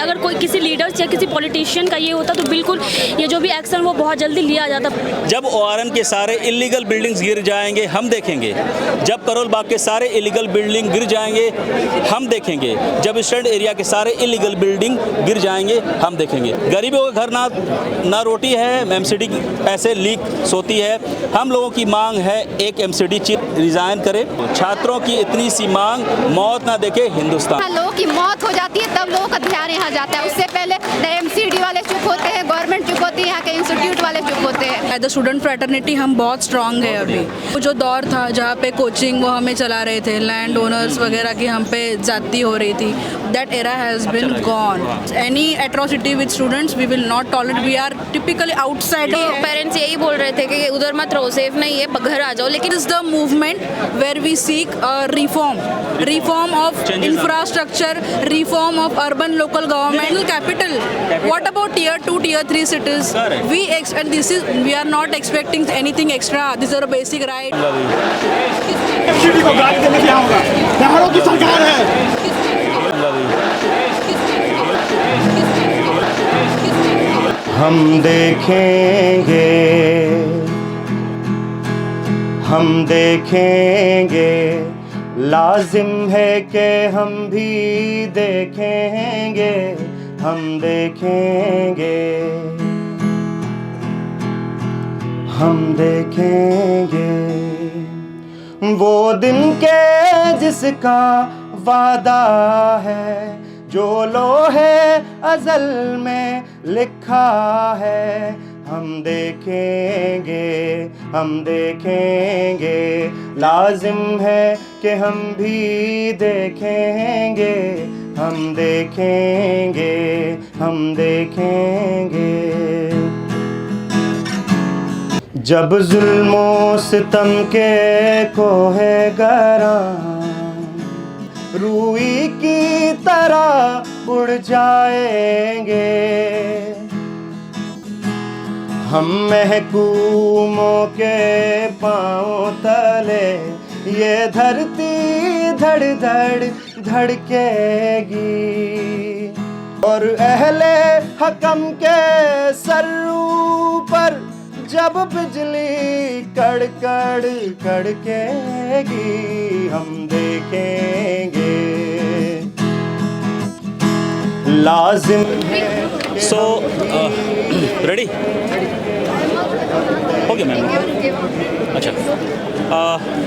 अगर कोई किसी लीडर्स या किसी पॉलिटिशियन का ये होता तो बिल्कुल ये जो भी एक्शन वो बहुत जल्दी लिया जाता। जब ओआरएन के सारे इलीगल बिल्डिंग्स गिर जाएंगे हम देखेंगे, जब करोल बाग के सारे इलीगल बिल्डिंग गिर जाएंगे हम देखेंगे, जब स्टैंड एरिया के सारे इलीगल बिल्डिंग गिर जाएंगे हम देखेंगे। गरीबों के घर ना रोटी है, एमसीडी पैसे लीक होती है। हम लोगों की मांग है एक एमसीडी चीफ रिजाइन करे। छात्रों की इतनी सी मांग, मौत ना देखे हिंदुस्तान। लोगों की मौत हो जाती है तब लोगों का ध्यान यहाँ जाता है, उससे पहले एमसीडी वाले चुप होते हैं, गवर्नमेंट चुप होती है, यहाँ के इंस्टीट्यूट वाले चुप होते हैं। एज अ स्टूडेंट फ्रेटर्निटी हम बहुत स्ट्रांग है अभी। वो जो दौर था जहाँ पे कोचिंग वो हमें चला रहे थे, लैंड ओनर्स वगैरह की हम पे ज्यादती हो रही थी, that era has been gone. Any atrocity with students we will not tolerate, we are typically outside. Parents यही बोल रहे थे कि उधर मत रहो, सेफ नहीं है, घर आ जाओ। लेकिन is the movement where we seek reform of infrastructure, reform of urban local government capital. What about tier 2, tier 3 cities? And we are not expecting anything extra. These are a basic right. MCD को गाली देने क्या होगा? बिहारों की सरकार है। हम देखेंगे, लाजिम है कि हम भी देखेंगे, हम देखेंगे, हम देखेंगे वो दिन के जिसका वादा है, जो लोहे अज़ल में लिखा है। हम देखेंगे, हम देखेंगे, लाजिम है कि हम भी देखेंगे, हम देखेंगे, हम देखेंगे। जब जुल्मो सितम के कोहे गरा रूई की तरह उड़ जाएंगे, हम महकूमों के पाँव तले ये धरती धड़ धड़ धड़केगी, और अहले हकम के सर पर जब बिजली कड़कड़ कड़केगी, हम देखेंगे, लाजिम है। So, ready? Okay, ma'am. Acha.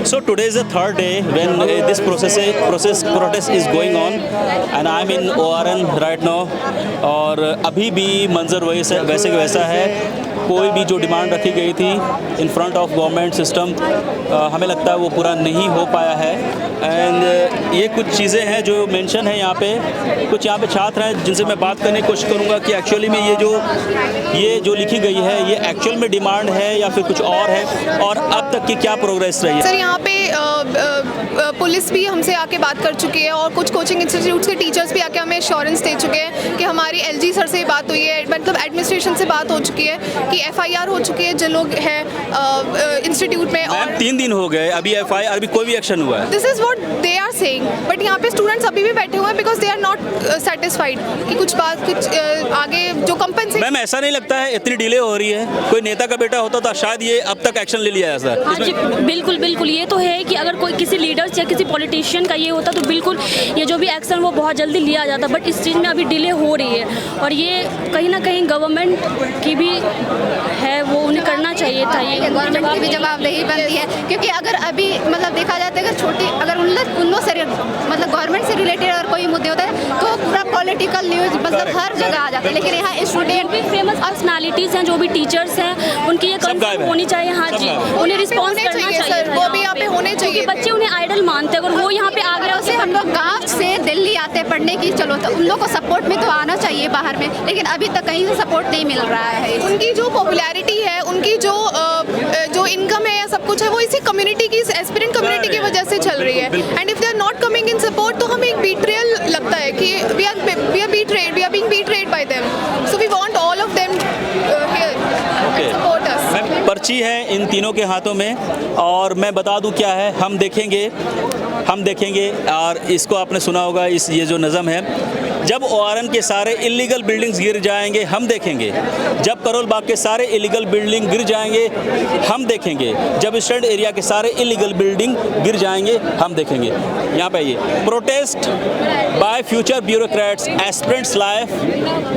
So today is the third day when this protest is going on, and I'm in ORN right now. और अभी भी मंजर वैसे का वैसा है। कोई भी जो डिमांड रखी गई थी in front of government system, हमें लगता है वो पूरा नहीं हो पाया है। एंड ये कुछ चीज़ें हैं जो मेंशन है यहाँ पे। कुछ यहाँ पे छात्र हैं जिनसे मैं बात करने की कोशिश करूँगा कि एक्चुअली में ये जो लिखी गई है ये एक्चुअल में डिमांड है या फिर कुछ और है, और अब तक की क्या प्रोग्रेस रही है। सर यहाँ पे पुलिस भी हमसे आके बात कर चुकी है, और कुछ कोचिंग इंस्टीट्यूट्स के टीचर्स भी आके हमें एश्योरेंस दे चुके हैं कि हमारी एलजी सर से बात हुई है, मतलब एडमिनिस्ट्रेशन से बात हो चुकी है कि एफआईआर हो चुकी है जो लोग हैं इंस्टीट्यूट में। और 3 दिन हो गए, अभी एफआईआर अभी कोई भी एक्शन हुआ है। This is what they are saying, but यहाँ पे स्टूडेंट्स अभी भी बैठे हुए हैं because they are not satisfied कि कुछ आगे जो कंपनसेशन। मैम ऐसा नहीं लगता है इतनी डिले हो रही है? कोई नेता का बेटा होता तो शायद ये अब तक एक्शन ले लिया जाता। हाँ जी, बिल्कुल बिल्कुल, ये तो है कि अगर कोई किसी लीडर्स या किसी पॉलिटिशियन का ये होता तो बिल्कुल ये जो भी एक्शन वो बहुत जल्दी लिया जाता, बट इस चीज़ में अभी डिले हो रही है, और ये कहीं ना कहीं गवर्नमेंट की भी है, वो उन्हें करना चाहिए था। ये गवर्नमेंट की भी जवाबदेही बनती है, क्योंकि अगर अभी मतलब देखा जाता है कि अगर उन लोग से मतलब गवर्नमेंट से रिलेटेड अगर कोई मुद्दे होते हैं तो पूरा पॉलिटिकल न्यूज़ मतलब हर जगह आ जाता है। लेकिन यहाँ स्टूडेंट भी फेमस पर्सनालिटीज़ हैं, जो भी टीचर्स हैं, उनकी ये कंसर्न होनी चाहिए। हाँ जी, उन्हें रिस्पॉन्स करना चाहिए, वो भी यहाँ पे होने चाहिए। बच्चे उन्हें आइडल मानते हैं, अगर वो यहाँ पे आ गए। से हम लोग गाँव से दिल्ली आते हैं पढ़ने की, चलो तो उन लोग को सपोर्ट में तो आना चाहिए बाहर में, लेकिन अभी तक कहीं से सपोर्ट नहीं मिल रहा है। उनकी जो पॉपुलैरिटी है, उनकी जो इनकम है या सब कुछ है, वो इसी कम्युनिटी की, एस्पिरेंट कम्युनिटी की वजह से चल रही है। And if they are not coming in support तो हमें एक बीट्रेयल लगता है कि we are being betrayed by them, so we want all of them here support us. पर्ची है इन तीनों के हाथों में, और मैं बता दूं क्या है, हम देखेंगे। और इसको आपने सुना होगा, ये जो नज़म है, जब ORN के सारे इलीगल बिल्डिंग्स गिर जाएंगे हम देखेंगे, जब करोल बाग के सारे इलीगल बिल्डिंग गिर जाएंगे हम देखेंगे, जब स्टैंड एरिया के सारे इलीगल बिल्डिंग गिर जाएंगे हम देखेंगे। यहाँ पे ये protest by future bureaucrats, aspirants life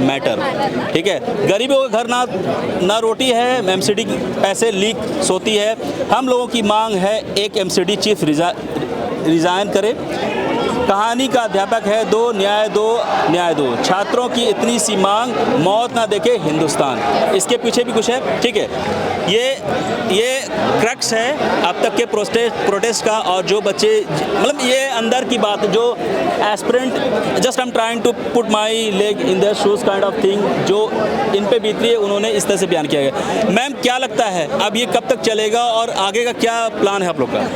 matter. ठीक है, गरीबों के घर ना रोटी है, MCD पैसे लीक सोती है। हम लोगों की मांग है एक MCD चीफ रिजाइन करे। कहानी का अध्यापक है दो न्याय दो, छात्रों की इतनी सी मांग, मौत ना देखे हिंदुस्तान। इसके पीछे भी कुछ है। ठीक है, ये क्रक्स है अब तक के प्रोटेस्ट का। और जो बच्चे मतलब ये अंदर की बात जो aspirant, just I am trying to put my leg in their shoes kind of thing, जो इन पे बीत रही है उन्होंने इस तरह से बयान किया गया। मैम क्या लगता है अब ये कब तक चलेगा और आगे का क्या प्लान है आप लोग का?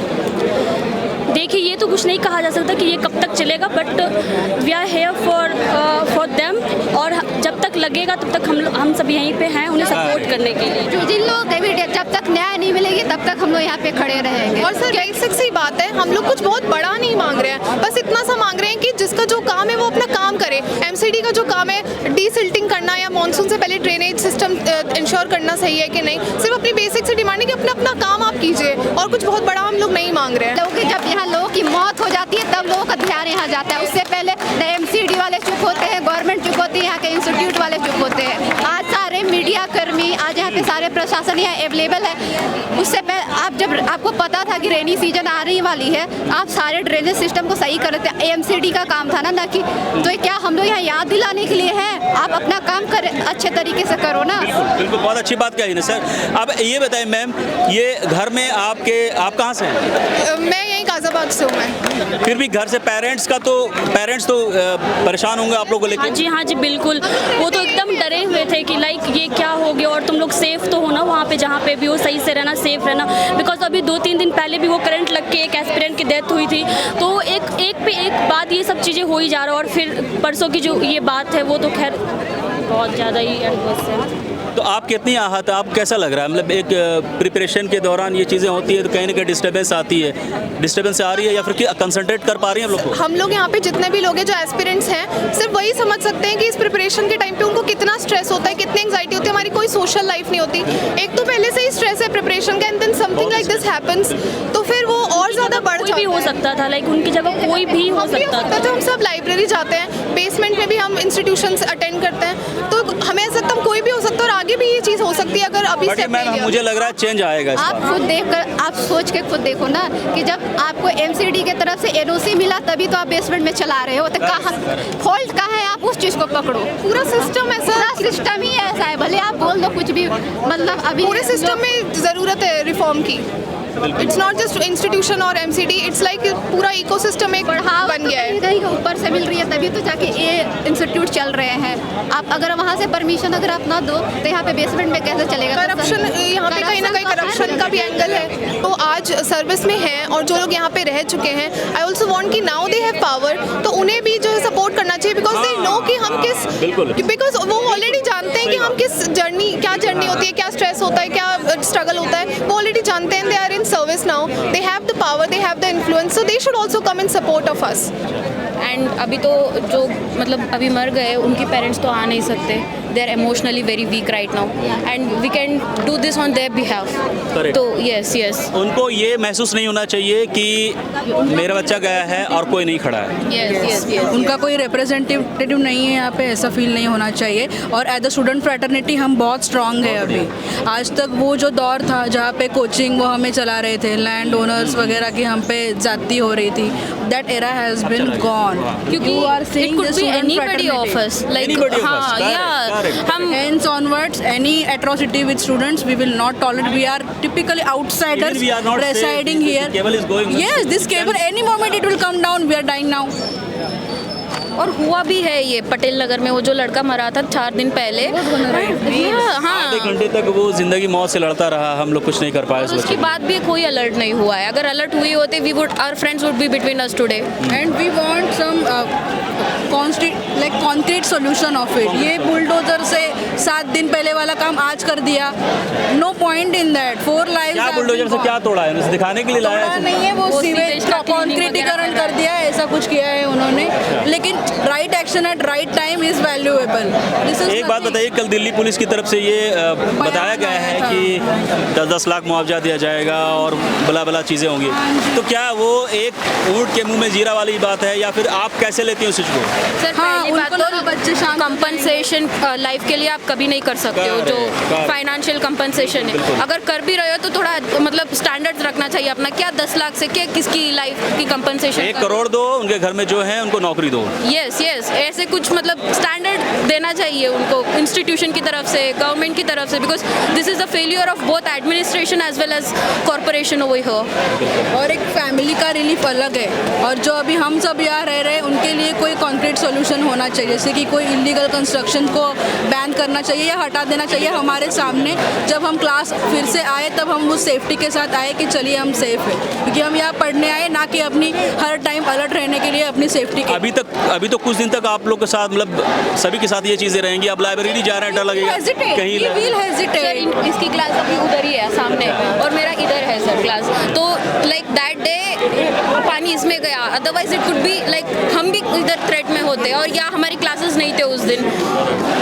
देखिए, ये तो कुछ नहीं कहा जा सकता कि ये कब तक चलेगा, but we are here for them. और जब तक लगेगा तब तक हम सब यहीं पे हैं उन्हें सपोर्ट करने के लिए। जो जिन लोग जब तक न्याय नहीं मिलेगी तब तक हम लोग यहाँ पे खड़े रहेंगे। और सर बेसिक सी बात है, हम लोग कुछ बहुत बड़ा नहीं मांग रहे हैं, बस इतना सा मांग रहे हैं कि जिसका जो काम है वो अपना काम करे। MCD का जो काम है डीसिल्टिंग करना या मानसून से पहले ड्रेनेज सिस्टम इंश्योर करना सही है कि नहीं, सिर्फ अपनी बेसिक से डिमांड है कि अपना काम आप कीजिए, और कुछ बहुत बड़ा हम लोग नहीं मांग रहे हैं। क्योंकि जब यहाँ लोगों की मौत हो जाती है तब लोगों का ध्यान यहाँ जाता है। उससे पहले MCD वाले चुप होते हैं, गवर्नमेंट चुप होती है, यहाँ के इंस्टीट्यूट वाले चुप होते हैं। आज सारे मीडिया कर्मी, आज यहाँ पे सारे प्रशासन यहाँ अवेलेबल है। उससे पहले जब आपको पता था कि रेनी सीजन आने वाली है, आप सारे ड्रेनेज सिस्टम को सही कर रहे थे। MCD का काम था ना कि तो क्या हम लोग यहाँ याद दिलाने के लिए हैं? आप अपना काम करें, अच्छे तरीके से करो ना। बिल्कुल, बहुत अच्छी बात कही ना सर। अब ये बताएं मैम, ये घर में आप कहाँ से हैं? मैं यहीं गाजियाबाद से हूँ। मैं फिर भी घर से पेरेंट्स तो परेशान होंगे आप लोगों को लेकर। हाँ जी बिल्कुल, वो तो एकदम डरे हुए थे कि लाइक ये क्या हो गया, और तुम लोग सेफ तो हो ना वहाँ पे जहाँ पे भी हो, सही से रहना, सेफ रहना। बिकॉज अभी 2-3 दिन पहले भी वो करंट लग के एक एस्पिरेंट की डेथ हुई थी। तो एक पे एक बात ये सब चीज़ें हो ही जा रहा है। और फिर परसों की जो ये बात है वो तो खैर बहुत ज़्यादा ही एडवर्स है। तो आप कितनी आहत है, आप कैसा लग रहा है? मतलब एक प्रिपरेशन के दौरान ये चीज़ें होती है तो कहीं ना कहीं डिस्टर्बेंस आती है, डिस्टर्बेंस आ रही है या फिर कंसंट्रेट कर पा रही हैं आप लोग? हम लोग यहाँ पे जितने भी लोग हैं जो एस्पिरेंट्स हैं, सिर्फ वही समझ सकते हैं कि इस प्रिपरेशन के टाइम पे उनको कितना स्ट्रेस होता है, कितनी एंग्जाइटी होती है। हमारी कोई सोशल लाइफ नहीं होती, एक तो पहले से ही स्ट्रेस है प्रिपरेशन का, and then something like this happens, तो फिर वो और ज़्यादा बढ़ जाता है। कोई भी हो सकता था, लाइक उनकी जगह कोई भी हो सकता था। जब हम सब लाइब्रेरी जाते हैं, बेसमेंट में भी हम इंस्टीट्यूशन अटेंड करते हैं, तो हमें ऐसा लगता है कोई भी हो सकता है, और आगे भी ये चीज़ हो सकती है अगर अभी से। मैम मुझे लग रहा है चेंज आएगा। आप खुद देखकर, आप सोच के खुद देखो ना कि जब आपको MCD की तरफ से NOC मिला तभी तो आप बेसमेंट में चला रहे हो, तो कहाँ फॉल्ट कहाँ है? आप उस चीज़ को पकड़ो। पूरा सिस्टम ऐसा, पूरा सिस्टम ही ऐसा है। भले आप बोल दो कुछ भी, मतलब अभी पूरे सिस्टम में ज़रूरत है रिफॉर्म की। इट्स नॉट जस्ट इंस्टीट्यूशन और MCD, इट्स लाइक पूरा इकोसिस्टम एक बन गया है। कहीं ऊपर से मिल रही है तभी तो जाके ये इंस्टीट्यूट चल रहे हैं। आप अगर वहाँ से परमिशन अगर आप ना दो तो यहाँ पे बेसमेंट में कैसे चलेगा? करप्शन, यहाँ पे कहीं ना कहीं करप्शन का भी एंगल है। तो आज सर्विस में हैं और जो लोग यहाँ पे रह चुके हैं, आई ऑल्सो वांट कि नाउ दे हैव पावर, तो उन्हें भी जो है सपोर्ट करना चाहिए, बिकॉज दे नो कि हम किस, बिकॉज वो ऑलरेडी जानते हैं कि हम किस क्या जर्नी होती है, क्या स्ट्रेस होता है, क्या स्ट्रगल होता है, वो ऑलरेडी जानते हैं। They are in service now, they have the power, they have the influence, so they should also come in support of us. And अभी तो जो मतलब अभी मर गए उनके पेरेंट्स तो आ नहीं सकते, they are emotionally very weak right now, and we can do this on their behalf. तो यस उनको ये महसूस नहीं होना चाहिए कि मेरा बच्चा गया है और कोई नहीं खड़ा है। यस उनका कोई रिप्रेजेंटेटिव नहीं है यहाँ पे, ऐसा फील नहीं होना चाहिए। और एज अ स्टूडेंट फ्रेटर्निटी हम बहुत स्ट्रांग है अभी। आज तक वो जो दौर था जहाँ पे कोचिंग वो हमें चला रहे थे, लैंड ओनर्स वगैरह की हम पे जाती हो रही थी, that era has been gone. क्योंकि it could be anybody of us, like हाँ yeah, हम hence onwards any atrocity with students we will not tolerate. We are typically outsiders Even we are not residing saying here. this cable is going. Yes, this cable any moment it will come down. We are dying now. और हुआ भी है ये पटेल नगर में, वो जो लड़का मरा था 4 दिन पहले, हाँ आधे घंटे तक वो जिंदगी मौत से लड़ता रहा, हम लोग कुछ नहीं कर पाए। उसके बाद भी कोई अलर्ट नहीं हुआ है। अगर अलर्ट हुई होते we would, our friends would be between us today, and we want some concrete solution of it. ये बुलडोजर से 7 दिन पहले वाला काम आज कर दिया, no point in that. 4 lives क्या बुलडोजर से क्या तोड़ा है? उसे दिखाने के लिए लाया है? नहीं है, वो सीवेज का कॉन्क्रीटीकरण कर दिया है, ऐसा कुछ किया है उन्होंने। लेकिन right action at right time is valuable. This is एक बात nothing. बताइए, कल दिल्ली पुलिस की तरफ से ये बताया गया है कि 10-10 लाख मुआवजा दिया जाएगा और बला बला चीज़ें होंगी, तो क्या वो एक ऊँट के मुंह में जीरा वाली बात है या फिर आप कैसे लेती हैं उस चीज़ को? सर हाँ, पहली बात उनको लगा बच्चे तो शांत कंपनसेशन लाइफ के लिए आप कभी नहीं कर सकते हो, जो Correct. फाइनेंशियल कंपनसेशन है। अगर कर भी रहे हो तो थोड़ा मतलब स्टैंडर्ड्स रखना चाहिए अपना। क्या 10 लाख से क्या किसकी लाइफ की कंपनसेशन? 1 करोड़ दो, उनके घर में जो है उनको नौकरी दो। यस यस, ऐसे कुछ मतलब स्टैंडर्ड देना चाहिए उनको इंस्टीट्यूशन की तरफ से, गवर्नमेंट की तरफ से, because this is the failure of both administration as well as corporation over here. और एक फैमिली का रिलीफ अलग है, और जो अभी हम सब यहाँ रह रहे हैं उनके लिए कोई कॉन्क्रीट सॉल्यूशन होना चाहिए, जैसे कि कोई इलीगल कंस्ट्रक्शन को बैन करना चाहिए या हटा देना चाहिए हमारे सामने। जब हम क्लास फिर से आए तब हम उस सेफ्टी के साथ आए कि चलिए हम सेफ है, क्योंकि हम यहाँ पढ़ने आए, ना कि अपनी हर टाइम अलर्ट रहने के लिए अपनी सेफ्टी के। अभी तो कुछ दिन तक आप लोग के साथ मतलब सभी के साथ ये चीज़ें रहेंगी। आप लाइब्रेरी नहीं जा रहे हैं, डर लगेगा कहीं सर इसकी क्लास अभी उधर ही है सामने और मेरा इधर है सर क्लास, तो लाइक दैट डे पानी इसमें गया, otherwise it could be like हम भी इधर थ्रेट में होते और या हमारी क्लासेस नहीं थे उस दिन।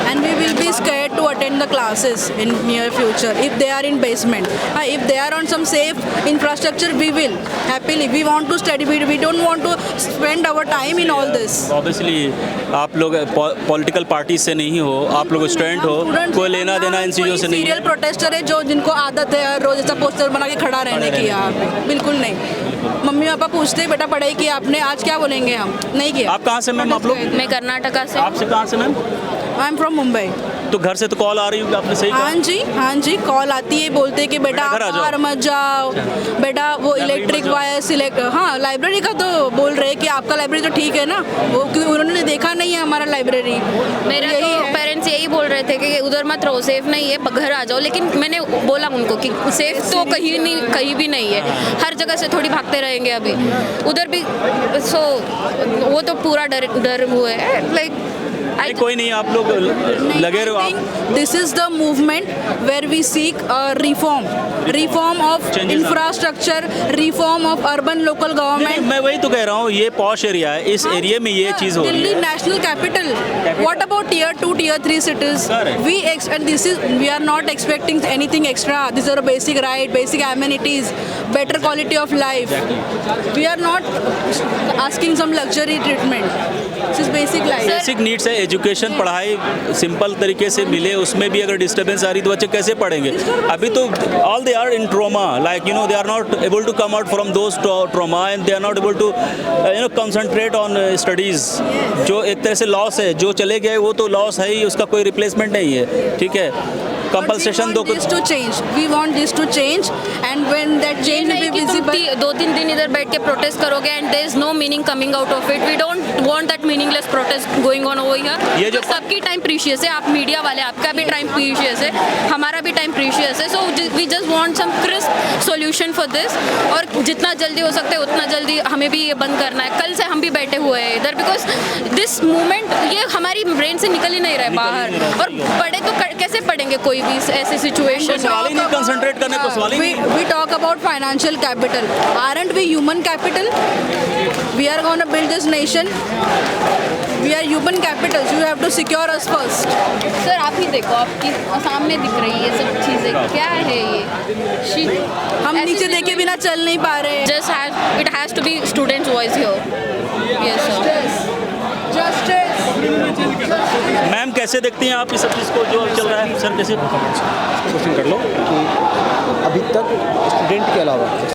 And we will be scared to attend the classes in near future if they are in basement. If they are on some safe infrastructure, we will happily. We want to study. We don't want to spend our time in all this. Obviously आप लोग political party से नहीं हो, आप लोग student हो, कोई लेना देना इन चीज़ों से नहीं है। सीरियल प्रोटेस्टर है जो जिनको आदत है हर रोज ऐसा पोस्टर बना के खड़ा रहने की यहाँ पे, बिल्कुल नहीं। मम्मी पापा पूछते हैं बेटा पढ़ाई की आपने, आज क्या बोलेंगे हम, नहीं किया। आप कहाँ से मैम? आप लोग? मैं कर्नाटका से। आपसे कहाँ से ma'am? I am from Mumbai. तो घर से तो कॉल आ रही होगी, आपने सही कहा। हाँ जी कॉल आती है, बोलते हैं कि बेटा घर आ जाओ। बाहर मत जाओ, बेटा वो इलेक्ट्रिक वायर सिलेक्ट। हाँ लाइब्रेरी का तो बोल रहे हैं कि आपका लाइब्रेरी तो ठीक है ना, वो क्योंकि उन्होंने देखा नहीं है हमारा लाइब्रेरी। मेरा तो पेरेंट्स यही बोल रहे थे कि उधर मत रहो, सेफ नहीं है, घर आ जाओ, लेकिन मैंने बोला उनको कि सेफ तो कहीं भी नहीं है, हर जगह से थोड़ी भागते रहेंगे अभी उधर भी। सो वो तो पूरा डर हुए है लाइक कोई नहीं, आप लोग लगे रहो। आप this is the movement where we seek reform of infrastructure, reform of urban local government. मैं वही तो कह रहा हूँ, ये पॉश एरिया है, इस एरिया में ये चीज़ हो रही दिल्ली है। National capital, what about tier 2 tier 3 cities? We are not expecting anything extra. These are basic right, basic amenities, better quality of life. We are not asking some luxury treatment. This is basic life. Basic needs है, education, पढ़ाई simple तरीके से मिले, उसमें भी अगर disturbance आ रही तो बच्चे कैसे पढ़ेंगे? अभी तो all they are in trauma, like you know they are not able to come out from those trauma and they are not able to concentrate on studies. जो एक तरह से लॉस है, जो चले गए वो तो लॉस है ही, उसका कोई रिप्लेसमेंट नहीं है, ठीक है। कंपल्सेशन दो this to change. We want this to change, and when that change will be visible. 2-3 दिन इधर बैठ के प्रोटेस्ट करोगे and there is no meaning coming out of it. We don't want that meaningless protest going on over here. ये जो सबकी time precious है, आप मीडिया वाले आपका भी टाइम प्रीशियस है, हमारा भी टाइम प्रीशियस है। So we just want some crisp solution for this, और जितना जल्दी हो सकता है उतना जल्दी हमें भी ये बंद करना है। कल से हम भी बैठे हुए हैं इधर, बिकॉज दिस मूवमेंट ये हमारी ब्रेन से निकल ही नहीं रहा है बाहर, और पढ़े तो कैसे पढ़ेंगे कोई भी ऐसी सिचुएशन। सवाल ही नहीं कंसंट्रेट करने को, सवाल ही नहीं। We talk about financial capital. Aren't we human capital? We are going to build this nation. We are human capitals. You have to secure us first. Sir आप ही देखो, आपकी सामने दिख रही है सब चीज़ें, क्या है ये? हम नीचे देखे बिना चल नहीं पा रहे। Just it has to be students' voice here. Yes sir. Justice. Ma'am कैसे देखती हैं आप इस सब चीज़ को जो चल रहा है? सर कैसे क्वेश्चन कर लो कि अभी तक स्टूडेंट के अलावा